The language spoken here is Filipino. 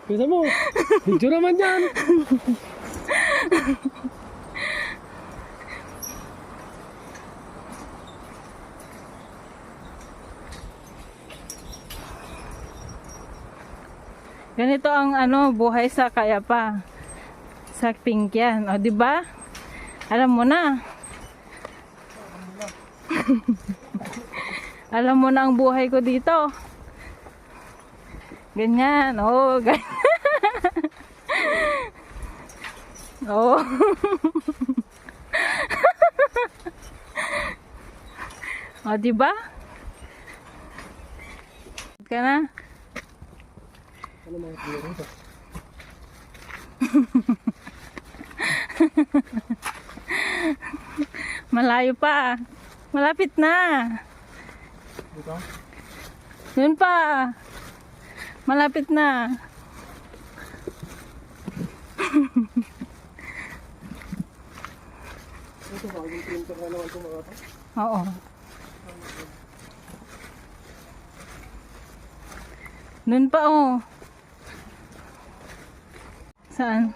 Bisa mo, video naman yan. Ganito ang buhay sa Kayapa. Sa Pingyan, o di ba? Alam mo na. Alam mo na ang buhay ko dito. Ganyan, oh, ganyan. Oh. O, di ba? Ka na? Ano mga tuyo rito? Malayo pa. Malapit na. Dito? Yun pa. Malapit na. Ito ba? Yung printer na naman ito mga ito? Oo. Dun pa, oh. Saan?